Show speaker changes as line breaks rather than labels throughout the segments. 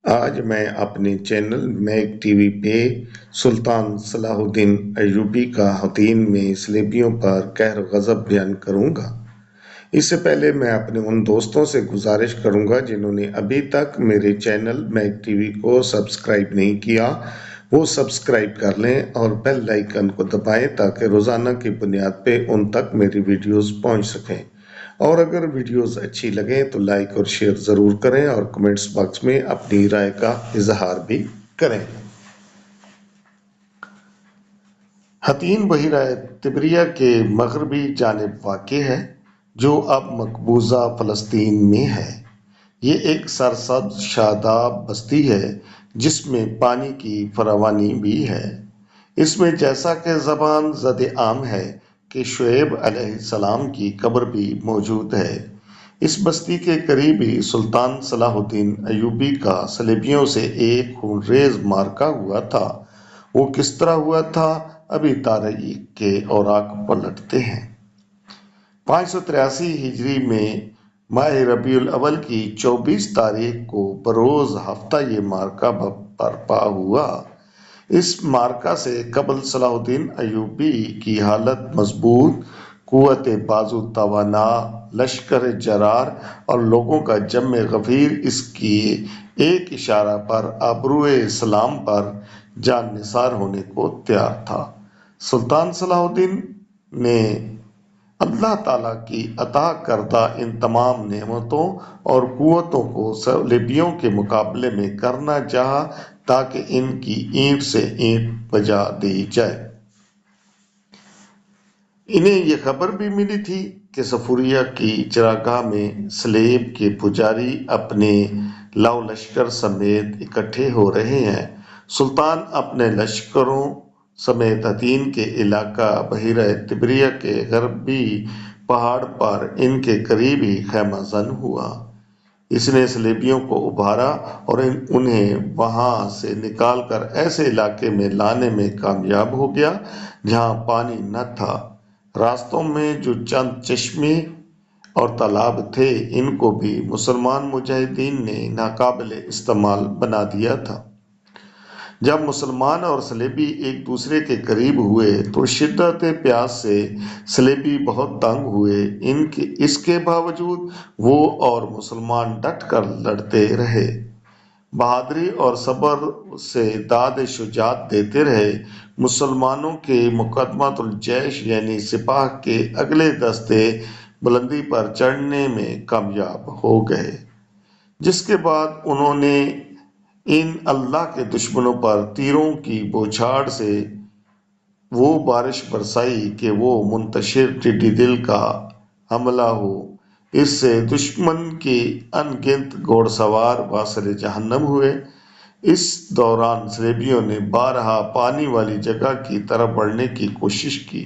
آج میں اپنے چینل میک ٹی وی پہ سلطان صلاح الدین ایوبی کا حطین میں سلیبیوں پر قہر غضب بیان کروں گا۔ اس سے پہلے میں اپنے ان دوستوں سے گزارش کروں گا جنہوں نے ابھی تک میرے چینل میک ٹی وی کو سبسکرائب نہیں کیا، وہ سبسکرائب کر لیں اور بیل آئیکن کو دبائیں تاکہ روزانہ کی بنیاد پہ ان تک میری ویڈیوز پہنچ سکیں۔ اور اگر ویڈیوز اچھی لگیں تو لائک اور شیئر ضرور کریں اور کمنٹس باکس میں اپنی رائے کا اظہار بھی کریں۔ حطین بحیرہ طبریہ کے مغربی جانب واقع ہے، جو اب مقبوضہ فلسطین میں ہے۔ یہ ایک سرسبز شاداب بستی ہے جس میں پانی کی فراوانی بھی ہے۔ اس میں جیسا کہ زبان زد عام ہے کہ شعیب علیہ السلام کی قبر بھی موجود ہے۔ اس بستی کے قریب ہی سلطان صلاح الدین ایوبی کا صلیبیوں سے ایک خونریز معرکہ ہوا تھا۔ وہ کس طرح ہوا تھا، ابھی تاریخ کے اوراق پلٹتے ہیں۔ 583 ہجری میں ماہ ربیع الاول کی 24 تاریخ کو بروز ہفتہ یہ معرکہ برپا ہوا۔ اس معرکہ سے قبل صلاح الدین ایوبی کی حالت مضبوط، قوت بازو توانا، لشکر جرار اور لوگوں کا جم غفیر اس کی ایک اشارہ پر آبروئے اسلام پر جان نثار ہونے کو تیار تھا۔ سلطان صلاح الدین نے اللہ تعالیٰ کی عطا کردہ ان تمام نعمتوں اور قوتوں کو صلیبیوں کے مقابلے میں کرنا چاہا تاکہ ان کی اینٹ سے اینٹ بجا دی جائے۔ انہیں یہ خبر بھی ملی تھی کہ صفوریہ کی چراگاہ میں صلیب کے پجاری اپنے لو لشکر سمیت اکٹھے ہو رہے ہیں۔ سلطان اپنے لشکروں سمیت حطین کے علاقہ بحیرہ طبریہ کے غربی پہاڑ پر ان کے قریب ہی خیمہ زن ہوا۔ اس نے صلیبیوں کو ابھارا اور انہیں وہاں سے نکال کر ایسے علاقے میں لانے میں کامیاب ہو گیا جہاں پانی نہ تھا۔ راستوں میں جو چند چشمے اور تالاب تھے ان کو بھی مسلمان مجاہدین نے ناقابل استعمال بنا دیا تھا۔ جب مسلمان اور صلیبی ایک دوسرے کے قریب ہوئے تو شدت پیاس سے صلیبی بہت تنگ ہوئے۔ اس کے باوجود وہ اور مسلمان ڈٹ کر لڑتے رہے، بہادری اور صبر سے داد شجاعت دیتے رہے۔ مسلمانوں کے مقدمۃ الجیش یعنی سپاہ کے اگلے دستے بلندی پر چڑھنے میں کامیاب ہو گئے، جس کے بعد انہوں نے ان اللہ کے دشمنوں پر تیروں کی بوچھاڑ سے وہ بارش برسائی کہ وہ منتشر ٹڈی دل کا حملہ ہو۔ اس سے دشمن کے ان گنت گھوڑ سوار واصل جہنم ہوئے۔ اس دوران صلیبیوں نے بارہا پانی والی جگہ کی طرف بڑھنے کی کوشش کی،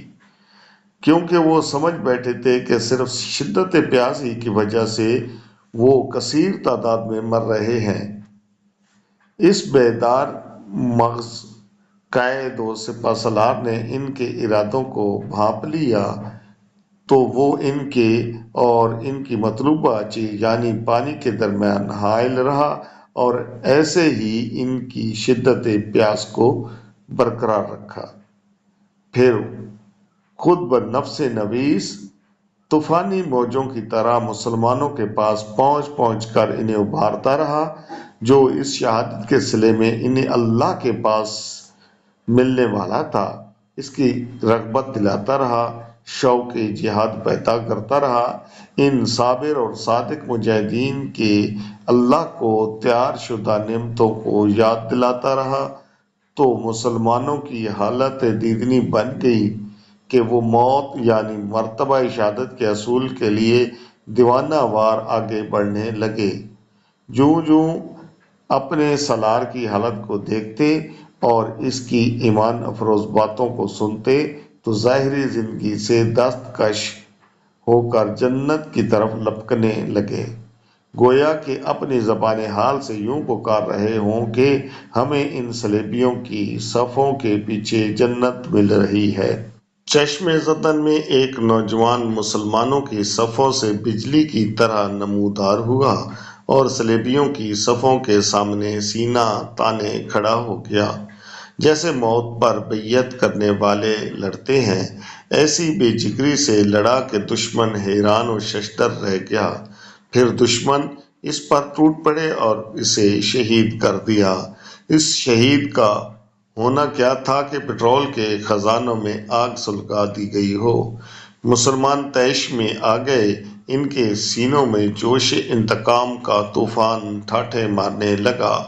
کیونکہ وہ سمجھ بیٹھے تھے کہ صرف شدت پیاس ہی کی وجہ سے وہ کثیر تعداد میں مر رہے ہیں۔ اس بیدار مغز قائد و سپہ سالار نے ان کے ارادوں کو بھانپ لیا تو وہ ان کے اور ان کی مطلوبہ چیز یعنی پانی کے درمیان حائل رہا اور ایسے ہی ان کی شدت پیاس کو برقرار رکھا۔ پھر خود بنفس نویس طوفانی موجوں کی طرح مسلمانوں کے پاس پہنچ پہنچ کر انہیں ابھارتا رہا، جو اس شہادت کے صلے میں انہیں اللہ کے پاس ملنے والا تھا، اس کی رغبت دلاتا رہا، شوق جہاد پیدا کرتا رہا۔ ان صابر اور صادق مجاہدین کے اللہ کو تیار شدہ نعمتوں کو یاد دلاتا رہا تو مسلمانوں کی حالت دیدنی بن گئی کہ وہ موت یعنی مرتبہ شہادت کے حصول کے لیے دیوانہ وار آگے بڑھنے لگے۔ جوں جوں اپنے سالار کی حالت کو دیکھتے اور اس کی ایمان افروز باتوں کو سنتے تو ظاہری زندگی سے دستکش ہو کر جنت کی طرف لپکنے لگے، گویا کہ اپنی زبان حال سے یوں پکار رہے ہوں کہ ہمیں ان صلیبیوں کی صفوں کے پیچھے جنت مل رہی ہے۔ چشم زدن میں ایک نوجوان مسلمانوں کی صفوں سے بجلی کی طرح نمودار ہوا اور صلیبیوں کی صفوں کے سامنے سینہ تانے کھڑا ہو گیا۔ جیسے موت پر بیعت کرنے والے لڑتے ہیں، ایسی بے جگری سے لڑا کہ دشمن حیران و ششدر رہ گیا۔ پھر دشمن اس پر ٹوٹ پڑے اور اسے شہید کر دیا۔ اس شہید کا ہونا کیا تھا کہ پٹرول کے خزانوں میں آگ سلگا دی گئی ہو۔ مسلمان طیش میں آ گئے، ان کے سینوں میں جوش انتقام کا طوفان ٹھاٹھے مارنے لگا۔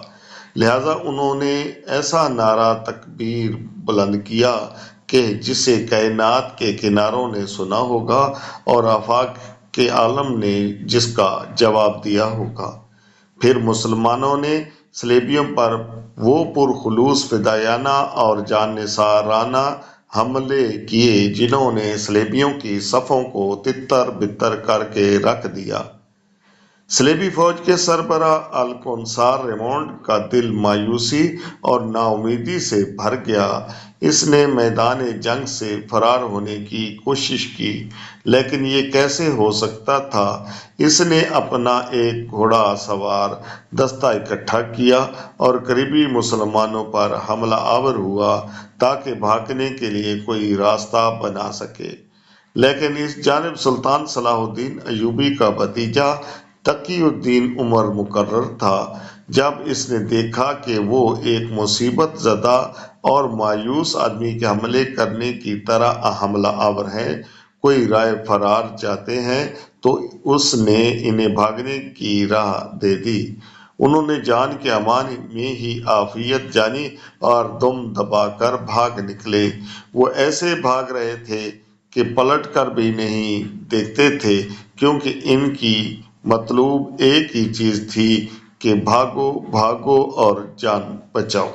لہذا انہوں نے ایسا نعرہ تکبیر بلند کیا کہ جسے کائنات کے کناروں نے سنا ہوگا اور آفاق کے عالم نے جس کا جواب دیا ہوگا۔ پھر مسلمانوں نے صلیبیوں پر وہ پرخلوص فدائیانہ اور جان نثارانہ حملے کیے جنہوں نے صلیبیوں کی صفوں کو تتر بتر کر کے رکھ دیا۔ صلیبی فوج کے سربراہ الکونسار ریمونڈ کا دل مایوسی اور نا امیدی سے بھر گیا۔ اس نے میدان جنگ سے فرار ہونے کی کوشش کی، لیکن یہ کیسے ہو سکتا تھا؟ اس نے اپنا ایک گھوڑا سوار دستہ اکٹھا کیا اور قریبی مسلمانوں پر حملہ آور ہوا تاکہ بھاگنے کے لیے کوئی راستہ بنا سکے۔ لیکن اس جانب سلطان صلاح الدین ایوبی کا بھتیجا تقی الدین عمر مقرر تھا۔ جب اس نے دیکھا کہ وہ ایک مصیبت زدہ اور مایوس آدمی کے حملے کرنے کی طرح حملہ آور ہے، کوئی رائے فرار چاہتے ہیں، تو اس نے انہیں بھاگنے کی راہ دے دی۔ انہوں نے جان کے امان میں ہی عافیت جانی اور دم دبا کر بھاگ نکلے۔ وہ ایسے بھاگ رہے تھے کہ پلٹ کر بھی نہیں دیکھتے تھے، کیونکہ ان کی مطلوب ایک ہی چیز تھی کہ بھاگو بھاگو اور جان بچاؤ۔